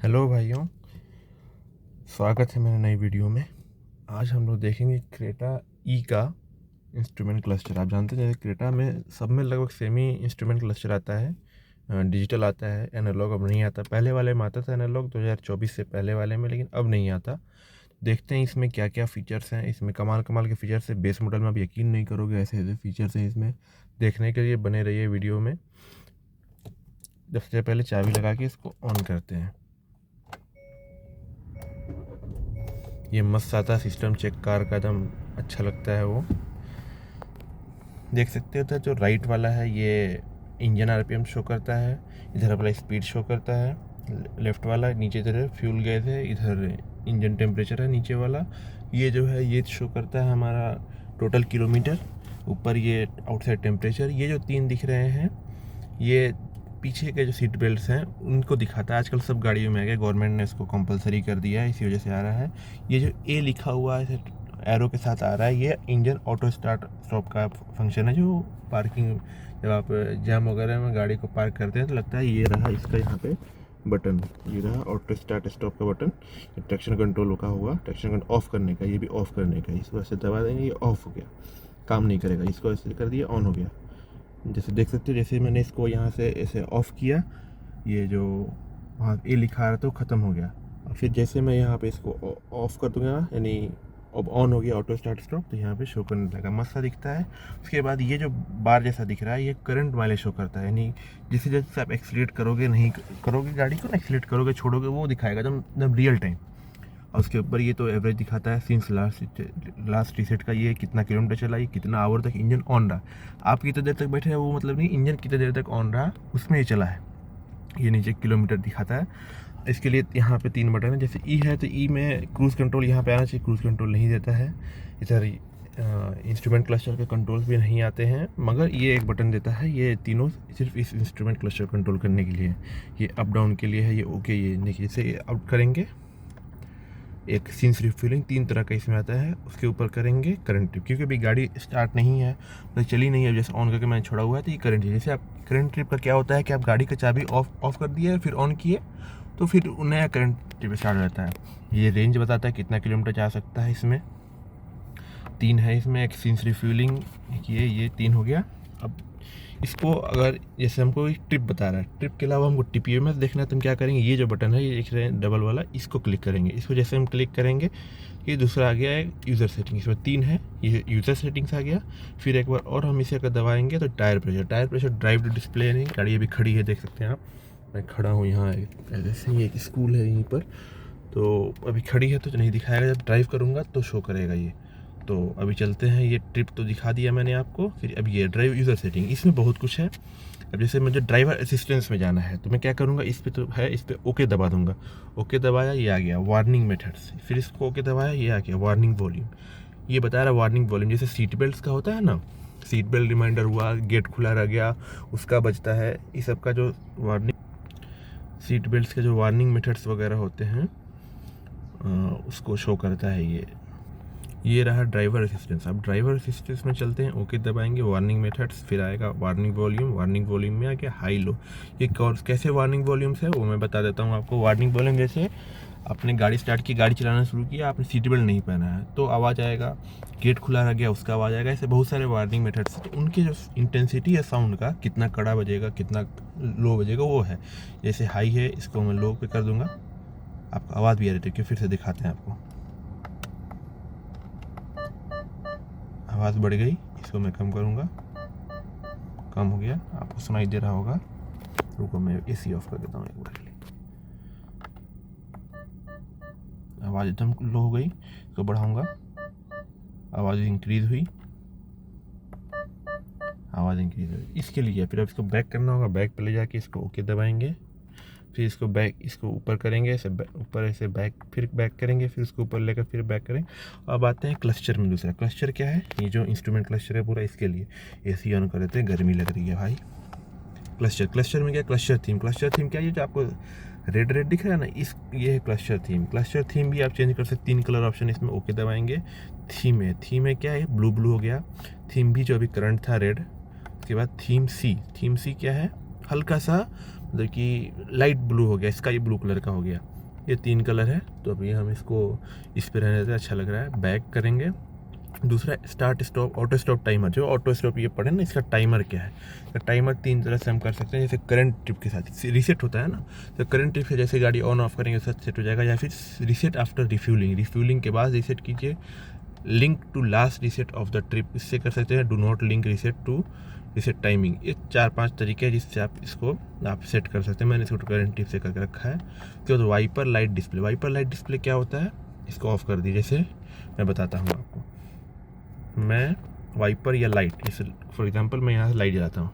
Hello भाइयों, स्वागत है मेरे नई वीडियो में। आज हम लोग देखेंगे क्रेटा ई का इंस्ट्रूमेंट क्लस्टर। आप जानते हैं जैसे क्रेटा में सब में लगभग सेम ही इंस्ट्रूमेंट क्लस्टर आता है, डिजिटल आता है, एनालॉग अब नहीं आता। पहले वाले में आता था एनालॉग 2024 से पहले वाले में, लेकिन अब नहीं आता। देखते हैं इसमें क्या क्या फ़ीचर्स हैं। इसमें कमाल कमाल के फ़ीचर्स है। बेस मॉडल में आप यकीन नहीं करोगे, ऐसे ऐसे फ़ीचर्स हैं इसमें। देखने के लिए बने रहिए वीडियो में। सबसे पहले चाबी लगा के इसको ऑन करते हैं। ये मस्त आता सिस्टम, चेक कार का एकदम अच्छा लगता है वो। देख सकते हो तो जो राइट वाला है ये इंजन आरपीएम शो करता है, इधर वाला स्पीड शो करता है। लेफ्ट वाला नीचे इधर फ्यूल गैस है, इधर इंजन टेम्परेचर है नीचे वाला। ये जो है ये शो करता है हमारा टोटल किलोमीटर। ऊपर ये आउटसाइड टेम्परेचर। ये जो तीन दिख रहे हैं ये पीछे के जो सीट बेल्ट्स हैं उनको दिखाता है। आजकल सब गाड़ियों में आ गया, गवर्नमेंट ने इसको कंपलसरी कर दिया है, इसी वजह से आ रहा है। ये जो ए लिखा हुआ है एरो के साथ आ रहा है, ये इंजन ऑटो स्टार्ट स्टॉप का फंक्शन है। जो पार्किंग जब आप जैम वगैरह में गाड़ी को पार्क करते हैं तो लगता है ये रहा इसका यहाँ पे बटन, ये रहा ऑटो स्टार्ट स्टॉप का बटन। ट्रैक्शन कंट्रोल का हुआ, ट्रैक्शन कंट्रोल ऑफ करने का, ये भी ऑफ करने का। इसको ऐसे दबा देंगे, ये ऑफ हो गया, काम नहीं करेगा। इसको ऐसे कर दिया, ऑन हो गया। जैसे देख सकते हो, जैसे मैंने इसको यहाँ से ऐसे ऑफ़ किया, ये जो वहाँ ए लिखा रहा था वो ख़त्म हो गया। और फिर जैसे मैं यहाँ पे इसको ऑफ़ कर दूँगा, यानी अब ऑन हो गया ऑटो स्टार्ट स्टॉप, तो यहाँ पे शो करने लगा, मस्त सा दिखता है। उसके बाद ये जो बार जैसा दिख रहा है ये करंट माइलेज शो करता है, यानी जैसे जैसे आप एक्सीलेट करोगे, नहीं करोगे गाड़ी को ना, एक्सीलेट करोगे छोड़ोगे, वो दिखाएगा एकदम रियल टाइम। और उसके ऊपर ये तो एवरेज दिखाता है सिंस लास्ट रीसेट का, ये कितना किलोमीटर चला, ये कितना आवर तक इंजन ऑन रहा। आप कितनी देर तक बैठे हैं वो मतलब नहीं, इंजन कितनी देर तक ऑन रहा उसमें ही चला है। ये नीचे किलोमीटर दिखाता है। इसके लिए यहाँ पे 3 बटन है। जैसे ई है तो ई में क्रूज़ कंट्रोल यहाँ पे आना चाहिए, क्रूज़ कंट्रोल नहीं देता है। इधर इंस्ट्रूमेंट क्लस्टर के कंट्रोल्स भी नहीं आते हैं, मगर ये एक बटन देता है। ये तीनों सिर्फ इस इंस्ट्रूमेंट क्लस्टर कंट्रोल करने के लिए, ये अप डाउन के लिए है, ये ओके। ये देखिए जैसे अप करेंगे, एक सीन्स रिफ्यूलिंग 3 तरह का इसमें आता है। उसके ऊपर करेंगे करंट ट्रिप, क्योंकि अभी गाड़ी स्टार्ट नहीं है, तो चली नहीं है। जैसे ऑन करके मैंने छोड़ा हुआ है तो ये करंट ट्रिप। जैसे आप करंट ट्रिप का क्या होता है कि आप गाड़ी का चाबी ऑफ कर दिए फिर ऑन किए तो फिर नया करंट ट्रिप स्टार्ट हो जाता है। ये रेंज बताता है कितना किलोमीटर जा सकता है। इसमें 3 है, इसमें एक सीन्स रिफ्यूलिंग, ये 3 हो गया। अब इसको अगर जैसे हमको एक ट्रिप बता रहा है, ट्रिप के अलावा हमको टीपीएमएस देखना है तो हम क्या करेंगे, ये जो बटन है ये देख रहे हैं डबल वाला, इसको क्लिक करेंगे। इसको जैसे हम क्लिक करेंगे ये दूसरा आ गया है यूज़र सेटिंग, इसमें 3 है, ये यूज़र सेटिंग्स आ गया। फिर एक बार और हम इसे अगर दबाएंगे तो tyre pressure drive to display नहीं, गाड़ी अभी खड़ी है, देख सकते हैं आप। मैं खड़ा हूँ यहाँ, जैसे ही एक स्कूल है यहीं पर, तो अभी खड़ी है तो नहीं दिखाएगा, जब ड्राइव करूँगा तो शो करेगा ये। तो अभी चलते हैं, ये ट्रिप तो दिखा दिया मैंने आपको। फिर अब ये ड्राइव यूज़र सेटिंग, इसमें बहुत कुछ है। अब जैसे मुझे ड्राइवर असिस्टेंस में जाना है तो मैं क्या करूँगा, इस पर तो है, इस पर ओके दबा दूंगा। ओके दबाया, ये आ गया वार्निंग मेथड्स। फिर इसको ओके दबाया, ये आ गया वार्निंग वॉल्यूम। ये बता रहा वार्निंग वॉल्यूम, जैसे सीट बेल्ट का होता है ना, सीट बेल्ट रिमाइंडर हुआ, गेट खुला रह गया उसका बजता है। इस सब का जो वार्निंग, सीट बेल्ट के जो वार्निंग मेथड्स वगैरह होते हैं उसको शो करता है ये रहा ड्राइवर असिस्टेंस। अब ड्राइवर असिस्टेंस में चलते हैं, ओके दबाएंगे, वार्निंग मेथड्स, फिर आएगा वार्निंग वॉल्यूम। वार्निंग वॉल्यूम में आ गया हाई लो। ये कैसे वार्निंग वॉल्यूम्स है वो मैं बता देता हूँ आपको। वार्निंग वॉल्यूम, जैसे आपने गाड़ी स्टार्ट की, गाड़ी चलाना शुरू किया, आपने सीट बेल्ट नहीं पहना है तो आवाज़ आएगा, गेट खुला रह गया उसका आवाज़ आएगा। ऐसे बहुत सारे वार्निंग मेथड्स, तो उनकी जो इंटेंसिटी है साउंड का, कितना कड़ा बजेगा कितना लो बजेगा वो है। जैसे हाई है, इसको मैं लो पे कर दूँगा, आपको आवाज़ भी आ रही है, फिर से दिखाते हैं आपको। आवाज़ बढ़ गई, इसको मैं कम करूँगा, कम हो गया, आपको सुनाई दे रहा होगा। रुको मैं एसी ऑफ कर देता हूँ एक बार के लिए। आवाज़ एकदम लो हो गई, इसको बढ़ाऊँगा, आवाज़ इंक्रीज़ हुई, आवाज़ इंक्रीज़ हुई। इसके लिए फिर अब इसको बैक करना होगा, बैक पे ले जाके इसको ओके दबाएंगे, फिर इसको बैक, इसको ऊपर करेंगे, ऐसे ऊपर ऐसे बैक, फिर बैक करेंगे, फिर इसको ऊपर लेकर फिर बैक करेंगे। अब आते हैं क्लस्टर में। दूसरा क्लस्टर क्या है, ये जो इंस्ट्रूमेंट क्लस्टर है पूरा, इसके लिए एसी ऑन कर देते हैं, गर्मी लग रही है भाई। क्लस्टर में क्या, क्लस्टर थीम क्या है, ये जो आपको रेड दिख रहा है ना, ये है क्लस्टर थीम भी आप चेंज कर सकते। 3 कलर ऑप्शन इसमें, ओके दबाएंगे। थीम है क्या है, ब्लू हो गया। थीम भी जो अभी करंट था रेड। उसके बाद थीम सी क्या है, हल्का सा मतलब कि लाइट ब्लू हो गया, स्काई ब्लू कलर का हो गया। ये 3 कलर है। तो अभी हम इसको इस पे रहने देते हैं, अच्छा लग रहा है। बैक करेंगे। दूसरा start stop auto stop timer, जो ऑटो स्टॉप ये पढ़े ना, इसका टाइमर क्या है। तो टाइमर 3 तरह से हम कर सकते हैं, जैसे करंट ट्रिप के साथ रीसेट होता है ना, तो करंट ट्रिप से जैसे गाड़ी ऑन ऑफ करेंगे उसका सेट हो जाएगा, या फिर रीसेट आफ्टर रिफ्यूलिंग, रिफ्यूलिंग के बाद रीसेट कीजिए। Link to last reset of the trip, इससे कर सकते हैं। Do not link reset to reset timing. ये 4-5 तरीके हैं जिससे आप इसको सेट कर सकते हैं। मैंने इसको करंट ट्रिप से करके रखा है। उसके बाद wiper light display, wiper light display क्या होता है, इसको ऑफ कर दीजिए। जैसे मैं बताता हूँ आपको, मैं वाइपर या लाइट, जैसे फॉर एग्जांपल मैं यहाँ से लाइट जलाता हूँ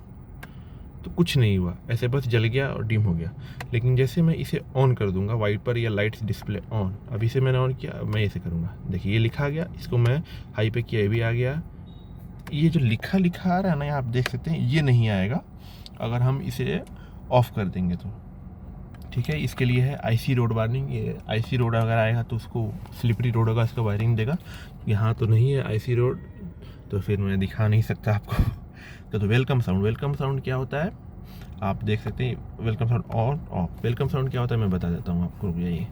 तो कुछ नहीं हुआ, ऐसे बस जल गया और डिम हो गया। लेकिन जैसे मैं इसे ऑन कर दूंगा, वाइपर या लाइट डिस्प्ले ऑन, अभी से मैंने ऑन किया, मैं ऐसे करूँगा, देखिए ये लिखा गया। इसको मैं हाई पे किया, ये भी आ गया। ये जो लिखा लिखा आ रहा है ना, आप देख सकते हैं, ये नहीं आएगा अगर हम इसे ऑफ कर देंगे तो। ठीक है, इसके लिए है आईसी रोड वार्निंग। ये आईसी रोड अगर आएगा तो उसको स्लिपरी रोड होगा, इसका वायरिंग देगा। यहाँ तो नहीं है आईसी रोड, तो फिर मैं दिखा नहीं सकता आपको। तो वेलकम साउंड, वेलकम साउंड क्या होता है आप देख सकते हैं। Welcome sound on off, welcome sound क्या होता है मैं बता देता हूँ आपको। यही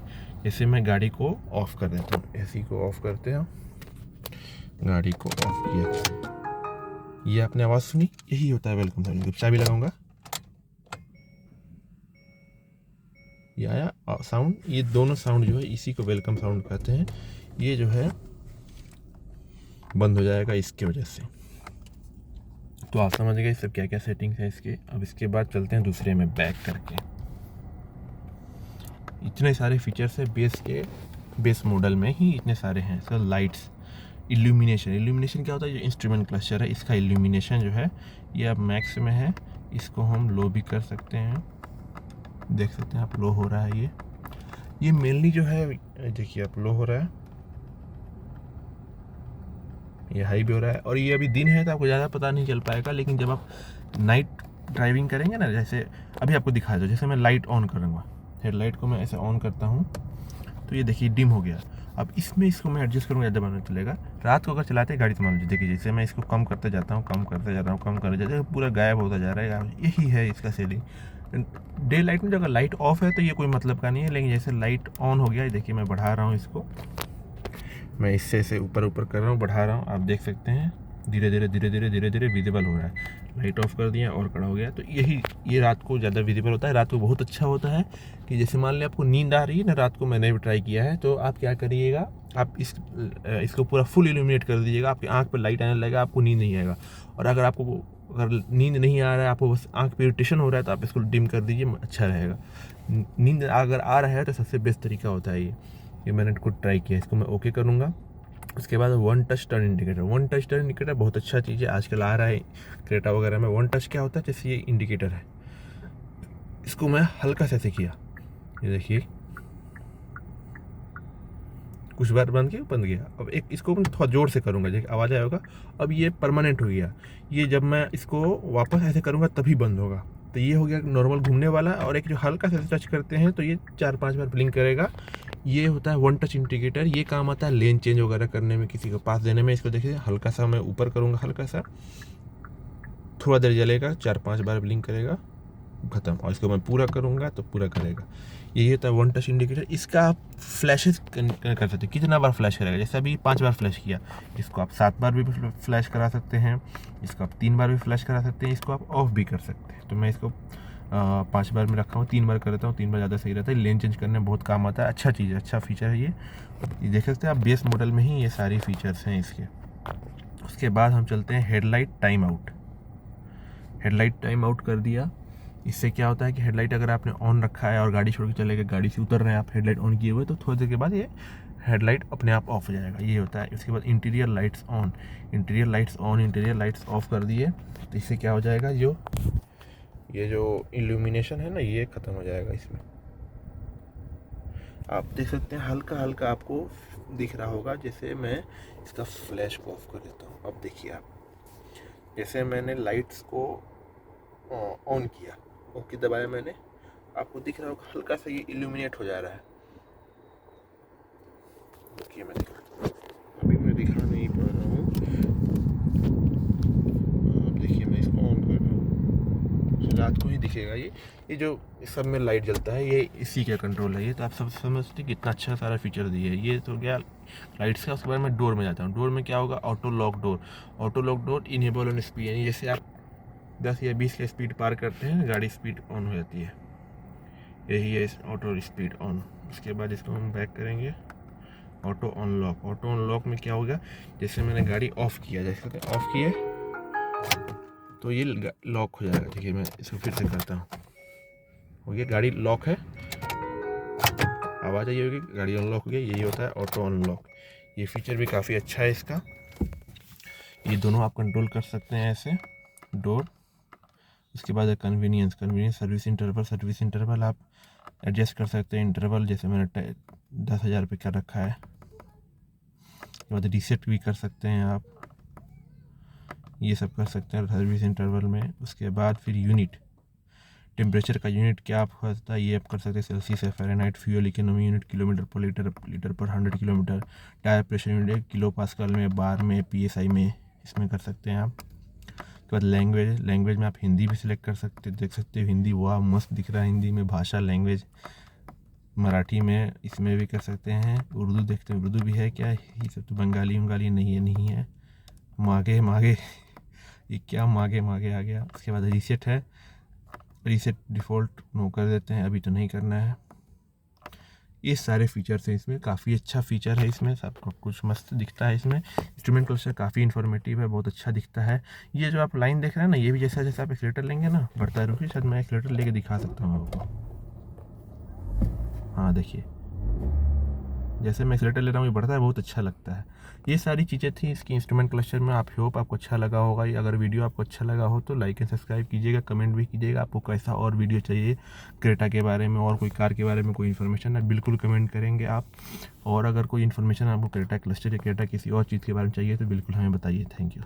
जैसे मैं गाड़ी को ऑफ कर देता हूँ, एसी को ऑफ करते हैं, गाड़ी को ऑफ किया, ये आपने आवाज़ सुनी, यही होता है वेलकम साउंड। जब चाबी लगाऊंगा ये आया साउंड। ये दोनों साउंड जो है इसी को वेलकम साउंड कहते हैं। ये जो है बंद हो जाएगा इसके वजह से। तो आप समझ गए सब क्या क्या सेटिंग्स है इसके। अब इसके बाद चलते हैं दूसरे में बैक करके। इतने सारे फीचर्स है बेस मॉडल में ही इतने सारे हैं। सर लाइट्स, इल्यूमिनेशन, इल्यूमिनेशन क्या होता है, जो इंस्ट्रूमेंट क्लस्टर है इसका इल्यूमिनेशन जो है ये अब मैक्स में है। इसको हम लो भी कर सकते हैं, देख सकते हैं आप, लो हो रहा है ये मेनली जो है, देखिए आप, लो हो रहा है, ये हाई भी हो रहा है। और ये अभी दिन है तो आपको ज़्यादा पता नहीं चल पाएगा, लेकिन जब आप नाइट ड्राइविंग करेंगे ना, जैसे अभी आपको दिखा दो, जैसे मैं लाइट ऑन करूँगा, हेडलाइट को मैं ऐसे ऑन करता हूँ तो ये देखिए डिम हो गया। अब इसमें इसको मैं एडजस्ट करूँगा, ज़्यादा बनने चलेगा। रात को अगर चलाते हैं गाड़ी तो मान लीजिए, देखिए जैसे मैं इसको कम करते जाता हूँ, कम करते जा रहा हूँ, कम करते जाता हूँ, पूरा गायब होता जा रहा है यार। यही है इसका सेलिंग। डे लाइट में जब अगर लाइट ऑफ है तो ये कोई मतलब का नहीं है, लेकिन जैसे लाइट ऑन हो गया, देखिए मैं बढ़ा रहा हूँ इसको, मैं इससे ऐसे ऊपर ऊपर कर रहा हूँ, बढ़ा रहा हूँ, आप देख सकते हैं धीरे धीरे धीरे धीरे धीरे धीरे विजिबल हो रहा है। लाइट ऑफ कर दिया और खड़ा हो गया। तो ये रात को ज़्यादा विजिबल होता है। रात को बहुत अच्छा होता है कि जैसे मान लिया आपको नींद आ रही है ना रात को, मैंने भी ट्राई किया है, तो आप क्या करिएगा, आप इसको पूरा फुल इल्यूमिनेट कर दीजिएगा, आपकी आँख पर लाइट आने लगेगा, आपको नींद नहीं आएगा। और अगर नींद नहीं आ रहा है, आपको बस आँख पे इरिटेशन हो रहा है, तो आप इसको डिम कर दीजिए, अच्छा रहेगा। नींद अगर आ रहा है तो सबसे बेस्ट तरीका होता है ये मैंने खुद ट्राई किया। इसको मैं ओके करूँगा। उसके बाद one touch turn indicator, one touch turn indicator बहुत अच्छा चीज़ है, आजकल आ रहा है क्रेटा वगैरह में। वन टच क्या होता है, जैसे ये इंडिकेटर है, इसको मैं हल्का से ऐसे किया, ये देखिए कुछ बार बंद गया। अब एक इसको मैं थोड़ा जोर से करूँगा, जैसे आवाज़ आएगा। अब ये परमानेंट हो गया। ये जब मैं इसको वापस ऐसे करूँगा तभी बंद होगा। तो ये हो गया नॉर्मल घूमने वाला। और एक जो हल्का से टच करते हैं तो ये 4-5 बार ब्लिंक करेगा। ये होता है वन टच इंडिकेटर। ये काम आता है लेन चेंज वगैरह करने में, किसी को पास देने में। इसको देखिए हल्का सा मैं ऊपर करूँगा, हल्का सा, थोड़ा देर जलेगा, 4-5 बार ब्लिंक करेगा, ख़त्म। और इसको मैं पूरा करूँगा तो पूरा करेगा। यही होता है वन टच इंडिकेटर। इसका आप फ्लैशेस कर सकते हैं, कितना बार फ्लैश करेगा। जैसे अभी 5 बार फ्लैश किया, इसको आप 7 बार भी फ्लैश करा सकते हैं, इसको आप 3 बार भी फ्लैश करा सकते हैं, इसको आप ऑफ भी कर सकते हैं। तो मैं इसको 5 बार में रखा हूँ, 3 बार कर देता हूँ, 3 बार ज़्यादा सही रहता है। लेन चेंज करने में बहुत काम आता है, अच्छा चीज़ है, अच्छा फीचर है ये देख सकते हैं आप। बेस मॉडल में ही ये सारी फीचर्स हैं इसके। उसके बाद हम चलते हैं headlight time out. Headlight time out कर दिया। इससे क्या होता है कि हेडलाइट अगर आपने ऑन रखा है और गाड़ी छोड़ के चले गए, गाड़ी से उतर रहे हैं आप हेडलाइट ऑन किए हुए, तो थोड़ी देर के बाद ये हेडलाइट अपने आप ऑफ हो जाएगा, ये होता है। इसके बाद interior lights on, interior lights on, interior lights off कर दिए। तो इससे क्या हो जाएगा, ये जो इल्यूमिनेशन है ना, ये ख़त्म हो जाएगा। इसमें आप देख सकते हैं हल्का हल्का आपको दिख रहा होगा। जैसे मैं इसका फ्लैश को ऑफ कर देता हूँ, अब देखिए आप, जैसे मैंने लाइट्स को ऑन किया, ओके दबाया मैंने, आपको दिख रहा होगा हल्का सा ये इल्यूमिनेट हो जा रहा है। देखिए मैं अभी मैं दिखा नहीं पा रहा हूँ। देखिए मैं इसको ऑन कर रहा हूँ, चला रात को ही दिखेगा। ये जो सब में लाइट जलता है ये इसी का कंट्रोल है। ये तो आप सब समझते कितना अच्छा सारा फीचर दिया है। ये तो गया लाइट्स का। उसके बाद मैं डोर में जाता हूँ। डोर में क्या होगा, auto lock door. Auto lock door enable on speed, यानी जैसे आप 10 या 20 का स्पीड पार करते हैं गाड़ी स्पीड ऑन हो जाती है। यही है इस ऑटो स्पीड ऑन। उसके बाद इसको हम बैक करेंगे, ऑटो अनलॉक। ऑटो अनलॉक में क्या होगा, जैसे मैंने गाड़ी ऑफ किया, जैसे ऑफ किए तो ये लॉक हो जाएगा। देखिए मैं इसको फिर से करता हूँ, हो गया गाड़ी लॉक है, आवाज़ आई होगी, गाड़ी अनलॉक हो गई। यही होता है ऑटो अनलॉक। ये फीचर भी काफ़ी अच्छा है इसका। ये दोनों आप कंट्रोल कर सकते हैं ऐसे, डोर। उसके बाद है कन्वीनियंस। सर्विस इंटरवल आप एडजस्ट कर सकते हैं इंटरवल, जैसे मैंने 10,000 पे कर रखा है। उसके बाद रीसेट भी कर सकते हैं आप, ये सब कर सकते हैं सर्विस इंटरवल में। उसके बाद फिर यूनिट, टेम्परेचर का यूनिट क्या आप होता है ये आप कर सकते हैं, सेल्सियस है, Fahrenheit. Fuel economy unit kilometre पर लीटर पर 100 kilometre. Tyre pressure unit kilo pascal में, बार में, PSI में, इसमें कर सकते हैं आप। उसके बाद लैंग्वेज में आप हिंदी भी सिलेक्ट कर सकते हैं, देख सकते हो हिंदी, वाह मस्त दिख रहा है हिंदी में। भाषा लैंग्वेज मराठी में, इसमें भी कर सकते हैं। उर्दू देखते हैं, उर्दू भी है क्या, ये सब तो बंगाली नहीं है। मागे ये क्या मागे आ गया। उसके बाद रीसेट है, रीसेट डिफ़ॉल्ट नो कर देते हैं, अभी तो नहीं करना है। ये सारे फीचर्स हैं इसमें, काफ़ी अच्छा फीचर है इसमें, सब कुछ मस्त दिखता है इसमें। इंस्ट्रूमेंट क्लस्टर काफ़ी इन्फॉर्मेटिव है, बहुत अच्छा दिखता है। ये जो आप लाइन देख रहे हैं ना, ये भी जैसा जैसा आप एक्सीलेटर लेंगे ना बढ़ता है। रुकिए शायद मैं एक्सीलेटर लेके दिखा सकता हूँ आपको। हाँ देखिए, जैसे मैं एक्सीलेटर ले रहा हूँ ये बढ़ता है, बहुत अच्छा लगता है। ये सारी चीज़ें थी इसकी इंस्ट्रूमेंट क्लस्टर में। आप होप आपको अच्छा लगा होगा। ये अगर वीडियो आपको अच्छा लगा हो तो लाइक एंड सब्सक्राइब कीजिएगा, कमेंट भी कीजिएगा आपको कैसा और वीडियो चाहिए क्रेटा के बारे में, और कोई कार के बारे में कोई इन्फॉर्मेशन है बिल्कुल कमेंट करेंगे आप। और अगर कोई इन्फॉर्मेशन आपको क्रेटा क्लस्टर या क्रेटा किसी और चीज़ के बारे में चाहिए तो बिल्कुल हमें बताइए। Thank you.